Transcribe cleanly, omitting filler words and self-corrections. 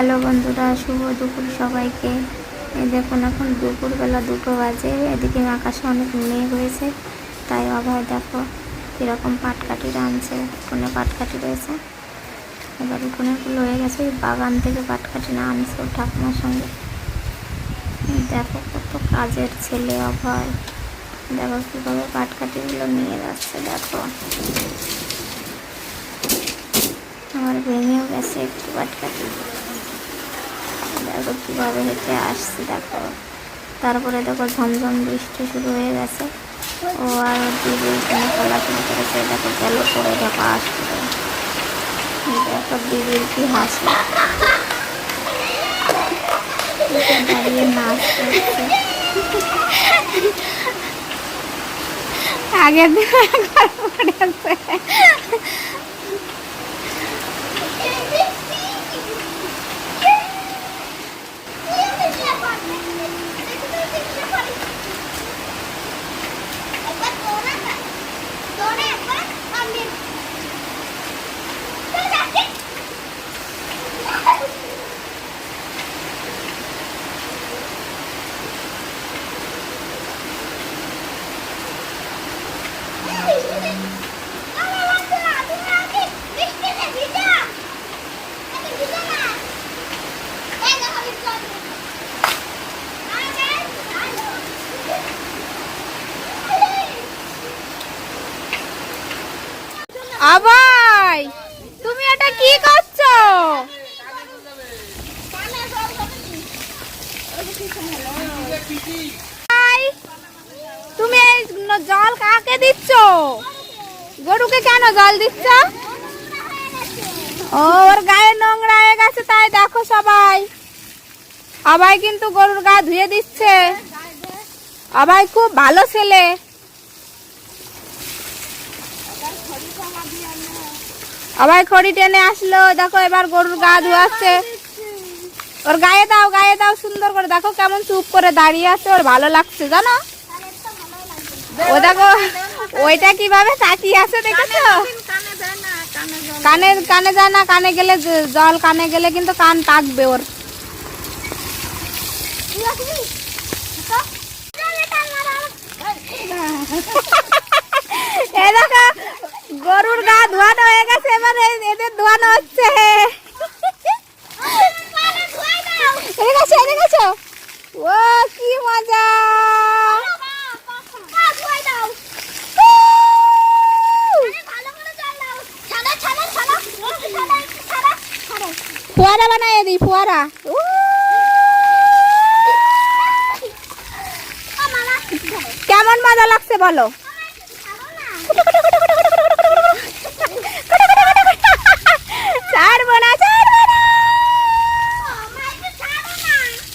Hello বন্ধুরা, শুভ দুপুর সবাইকে। এই দেখুন, এখন দুপুরবেলা 2টো বাজে। এদিকে আকাশে অনেক মেঘ হয়েছে, তাই অভয় দেখো কীরকম পাটকাঠি রাঁধছে। উঠোনে পাটকাঠি রয়েছে, এবার উঠোনেরগুলো হয়ে গেছে। ওই বাগান থেকে পাটকাঠি না আনছে ওর ঠাকুমার সঙ্গে। দেখো কত কাজের ছেলে অভয়, দেখো কীভাবে পাটকাঠিগুলো নিয়ে যাচ্ছে। দেখো আমার ভেঙেও গেছে একটু পাটকাঠি। দেখো কীভাবে হেঁটে আসছে। দেখো তারপরে দেখো ঝমঝম বৃষ্টি শুরু হয়ে গেছে। ও আর দিদি এখানে খেলাধুলা করেছে। দেখো গেল পড়ে, দেখো আসছে। দেখো দিদির কি হাসি, দাঁড়িয়ে নাচ করছে। আগের দিন আবাই, তুমি এটা কি করছো? তুমি এই জল কাকে দিচ্ছ? গরুকে কেন জল দিচ্ছ? ওর গায়ে নোংরা হয়ে গেছে, তাই দেখো সবাই। আবাই কিন্তু গরুর গা ধুয়ে দিচ্ছে। আবাই খুব ভালো ছেলে। আবাই খড়ি টেনে আসলো। দেখো এবার গরুর গা ধোয়াচ্ছে। ওর গায়ে দাও, গায়ে দাও সুন্দর করে। দেখো কেমন চুপ করে দাঁড়িয়ে আছে, ওর ভালো লাগছে জানো। ও দেখো ওইটা কিভাবে তাকিয়ে আছে, দেখেছো? কানে কানে যায় না, কানে গেলে জল কানে গেলে কিন্তু কান পাকবে ওর। এই দেখো গরুর গা ধোয়ানো হয়ে গেছে, এবার এদের ধোয়ানো হচ্ছে। ও কি মজা! ফোয়ারা বানাই দিই, ফোয়ারা। কেমন মজা লাগছে বলো?